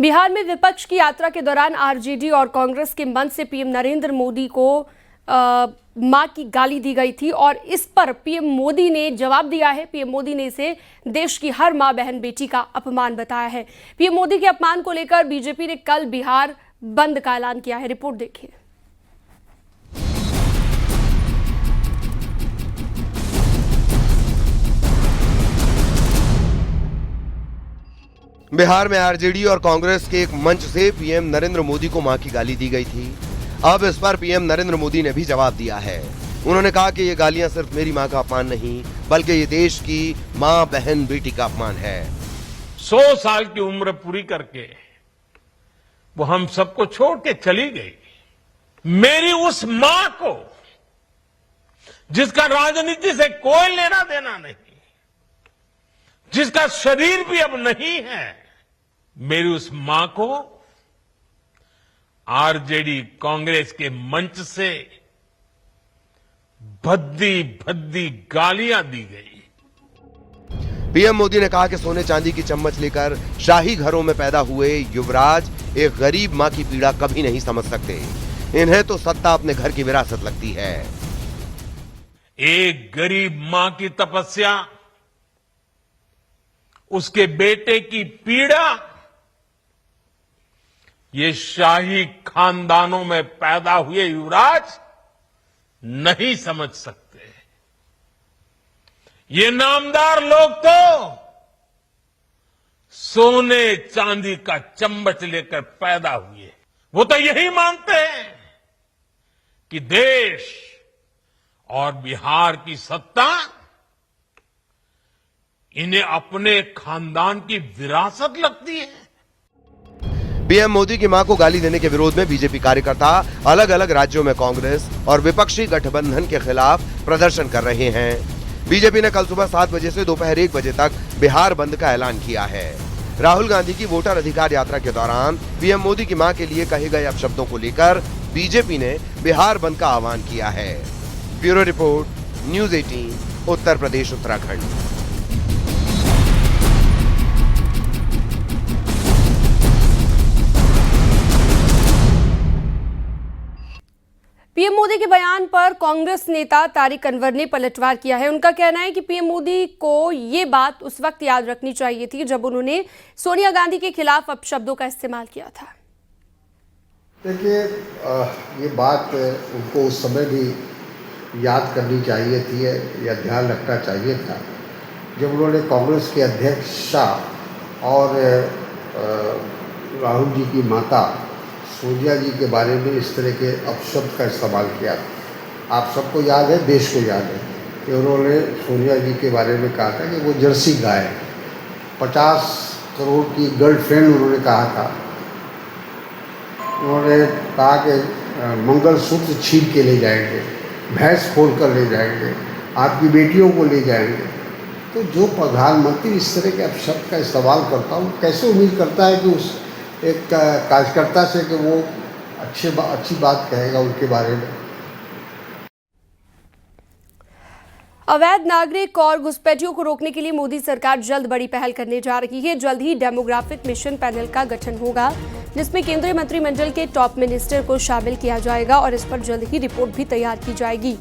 बिहार में विपक्ष की यात्रा के दौरान आरजेडी और कांग्रेस के मंच से पीएम नरेंद्र मोदी को मां की गाली दी गई थी और इस पर पीएम मोदी ने जवाब दिया है। पीएम मोदी ने इसे देश की हर मां बहन बेटी का अपमान बताया है। पीएम मोदी के अपमान को लेकर बीजेपी ने कल बिहार बंद का ऐलान किया है। रिपोर्ट देखिए। बिहार में आरजेडी और कांग्रेस के एक मंच से पीएम नरेंद्र मोदी को मां की गाली दी गई थी। अब इस पर पीएम नरेंद्र मोदी ने भी जवाब दिया है। उन्होंने कहा कि ये गालियां सिर्फ मेरी मां का अपमान नहीं, बल्कि ये देश की मां बहन बेटी का अपमान है। 100 साल की उम्र पूरी करके वो हम सबको छोड़ के चली गई। मेरी उस मां को, जिसका राजनीति से कोई लेना देना नहीं, जिसका शरीर भी अब नहीं है, मेरी उस मां को आरजेडी कांग्रेस के मंच से भद्दी भद्दी गालियां दी गई। पीएम मोदी ने कहा कि सोने चांदी की चम्मच लेकर शाही घरों में पैदा हुए युवराज एक गरीब मां की पीड़ा कभी नहीं समझ सकते। इन्हें तो सत्ता अपने घर की विरासत लगती है। एक गरीब मां की तपस्या, उसके बेटे की पीड़ा, ये शाही खानदानों में पैदा हुए युवराज नहीं समझ सकते। ये नामदार लोग तो सोने चांदी का चम्मच लेकर पैदा हुए। वो तो यही मानते हैं कि देश और बिहार की सत्ता इन्हें अपने खानदान की विरासत लगती है। पीएम मोदी की मां को गाली देने के विरोध में बीजेपी कार्यकर्ता अलग अलग राज्यों में कांग्रेस और विपक्षी गठबंधन के खिलाफ प्रदर्शन कर रहे हैं। बीजेपी ने कल सुबह 7 बजे से दोपहर 1 बजे तक बिहार बंद का ऐलान किया है। राहुल गांधी की वोटर अधिकार यात्रा के दौरान पीएम मोदी की मां के लिए कहे गए अपशब्दों को लेकर बीजेपी ने बिहार बंद का आह्वान किया है। Bureau report, news 18, Uttar Pradesh, Uttarakhand. PM Modi के बयान पर कांग्रेस नेता तारिक अनवर ने पलटवार किया है। उनका कहना है कि पीएम मोदी को ये बात उस वक्त याद रखनी चाहिए थी जब उन्होंने सोनिया गांधी के खिलाफ अपशब्दों का इस्तेमाल किया था। देखिए, ये बात उनको उस समय भी याद करनी चाहिए थी या ध्यान रखना चाहिए था जब उन्होंने कांग्रेस के अध्यक्ष शाह और राहुल जी की माता सोनिया जी के बारे में इस तरह के अपशब्द का इस्तेमाल किया। आप सबको याद है, देश को याद है कि उन्होंने सोनिया जी के बारे में कहा था कि वो जर्सी गाय, 50 करोड़ की गर्लफ्रेंड उन्होंने कहा था। उन्होंने कहा कि मंगलसूत्र छीन के ले जाएंगे, भैंस फोड़ कर ले जाएंगे, आपकी बेटियों को ले जाएंगे। तो जो प्रधानमंत्री इस तरह के अपशब्द का इस्तेमाल करता हूँ, कैसे उम्मीद करता है कि उस एक कार्यकर्ता से कि वो अच्छी बात कहेगा उनके बारे में। अवैध नागरिक और घुसपैठियों को रोकने के लिए मोदी सरकार जल्द बड़ी पहल करने जा रही है। जल्द ही डेमोग्राफिक मिशन पैनल का गठन होगा, जिसमें केंद्रीय मंत्रिमंडल के टॉप मिनिस्टर को शामिल किया जाएगा और इस पर जल्द ही रिपोर्ट भी तैयार की जाएगी।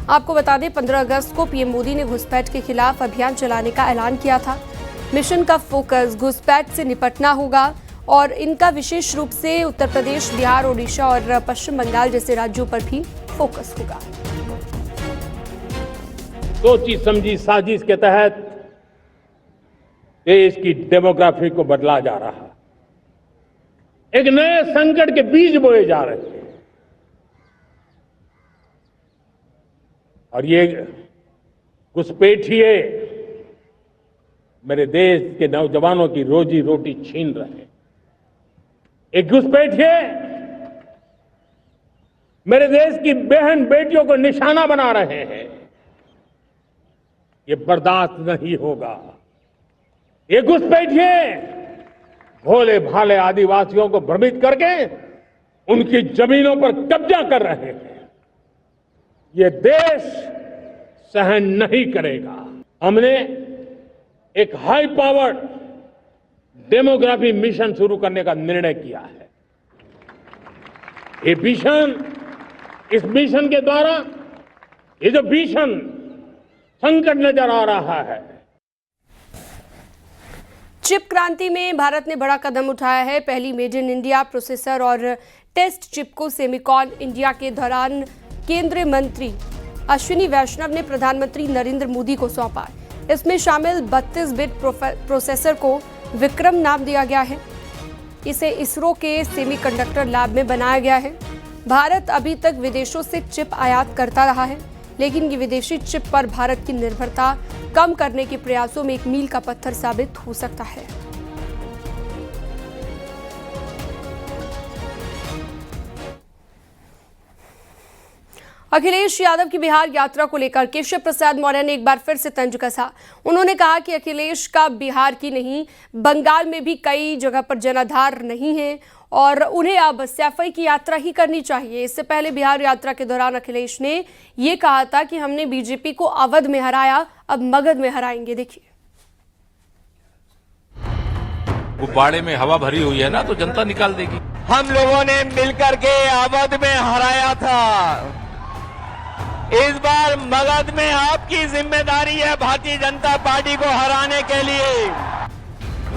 आपको बता दें, 15 अगस्त को पीएम मोदी ने घुसपैठ के खिलाफ अभियान चलाने का ऐलान किया था। मिशन का फोकस घुसपैठ से निपटना होगा और इनका विशेष रूप से उत्तर प्रदेश, बिहार, ओडिशा और पश्चिम बंगाल जैसे राज्यों पर भी फोकस होगा। सोची समझी साजिश के तहत देश की डेमोग्राफी को बदला जा रहा है। एक नए संकट के बीज बोए जा रहे हैं और ये घुसपैठिए मेरे देश के नौजवानों की रोजी रोटी छीन रहे हैं। एक घुसपैठिए मेरे देश की बहन बेटियों को निशाना बना रहे हैं। ये बर्दाश्त नहीं होगा। ये घुसपैठिए भोले भाले आदिवासियों को भ्रमित करके उनकी जमीनों पर कब्जा कर रहे हैं। ये देश सहन नहीं करेगा। हमने एक हाई पावर्ड डेमोग्राफी मिशन शुरू करने का निर्णय किया है। ये मिशन, इस मिशन के द्वारा ये जो भीषण संकट नजर आ रहा है, चिप क्रांति में भारत ने बड़ा कदम उठाया है। पहली मेड इन इंडिया प्रोसेसर और टेस्ट चिप को सेमिकॉन इंडिया के दौरान केंद्रीय मंत्री अश्विनी वैष्णव ने प्रधानमंत्री नरेंद्र मोदी को सौंपा। इसमें शामिल 32 बिट प्रोसेसर को विक्रम नाम दिया गया है। इसे इसरो के सेमीकंडक्टर लैब में बनाया गया है। भारत अभी तक विदेशों से चिप आयात करता रहा है, लेकिन ये विदेशी चिप पर भारत की निर्भरता कम करने के प्रयासों में एक मील का पत्थर साबित हो सकता है। अखिलेश यादव की बिहार यात्रा को लेकर केशव प्रसाद मौर्य ने एक बार फिर से तंज कसा। उन्होंने कहा कि अखिलेश का बिहार की नहीं, बंगाल में भी कई जगह पर जनाधार नहीं है और उन्हें अब सैफई की यात्रा ही करनी चाहिए। इससे पहले बिहार यात्रा के दौरान अखिलेश ने ये कहा था कि हमने बीजेपी को अवध में हराया, अब मगध में हराएंगे। देखिए, गुब्बारे में हवा भरी हुई है ना, तो जनता निकाल देगी। हम लोगों ने मिलकर के अवध में हराया था, इस बार मगध में आपकी जिम्मेदारी है भारतीय जनता पार्टी को हराने के लिए।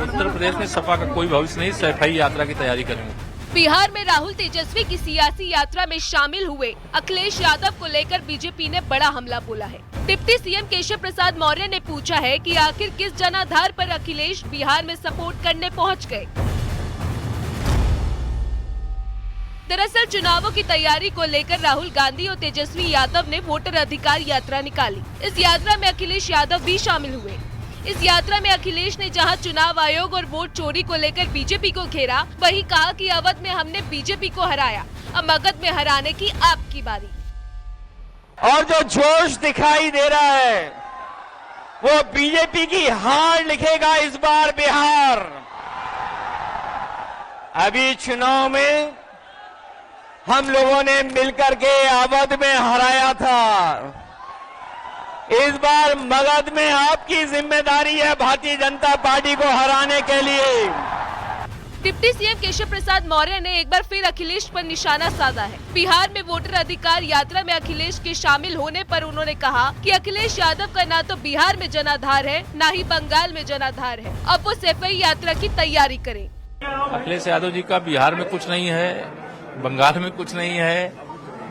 उत्तर प्रदेश में सपा का कोई भविष्य नहीं, सैफई यात्रा की तैयारी करेंगे। बिहार में राहुल तेजस्वी की सियासी यात्रा में शामिल हुए अखिलेश यादव को लेकर बीजेपी ने बड़ा हमला बोला है। डिप्टी सीएम केशव प्रसाद मौर्य ने पूछा है कि आखिर किस जनाधार पर अखिलेश बिहार में सपोर्ट करने पहुंच गए। दरअसल चुनावों की तैयारी को लेकर राहुल गांधी और तेजस्वी यादव ने वोटर अधिकार यात्रा निकाली। इस यात्रा में अखिलेश यादव भी शामिल हुए। इस यात्रा में अखिलेश ने जहां चुनाव आयोग और वोट चोरी को लेकर बीजेपी को घेरा, वहीं कहा कि अवध में हमने बीजेपी को हराया, अब मगध में हराने की आपकी बारी। और जो जोश दिखाई दे रहा है वो बीजेपी की हार लिखेगा इस बार बिहार। अभी चुनाव में हम लोगों ने मिलकर के अवध में हराया था, इस बार मगध में आपकी जिम्मेदारी है भारतीय जनता पार्टी को हराने के लिए। डिप्टी सीएम केशव प्रसाद मौर्य ने एक बार फिर अखिलेश पर निशाना साधा है। बिहार में वोटर अधिकार यात्रा में अखिलेश के शामिल होने पर उन्होंने कहा कि अखिलेश यादव का ना तो बिहार में जनाधार है, ना ही बंगाल में जनाधार है, अब वो सैफई यात्रा की तैयारी करें। अखिलेश यादव जी का बिहार में कुछ नहीं है, बंगाल में कुछ नहीं है,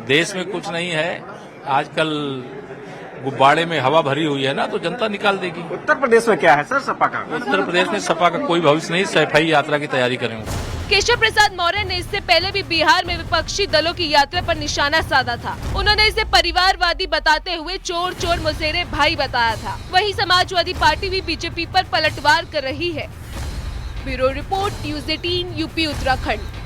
देश में कुछ नहीं है। आजकल गुब्बारे में हवा भरी हुई है ना, तो जनता निकाल देगी। उत्तर प्रदेश में क्या है सर सपा का? उत्तर प्रदेश में सपा का कोई भविष्य नहीं, सैफई यात्रा की तैयारी करेंगे। केशव प्रसाद मौर्य ने इससे पहले भी बिहार में विपक्षी दलों की यात्रा पर निशाना साधा था। उन्होंने इसे परिवारवादी बताते हुए चोर चोर मुसेरे भाई बताया था। वहीं समाजवादी पार्टी भी बीजेपी पर पलटवार कर रही है। Bureau report, news 18, UP Uttarakhand.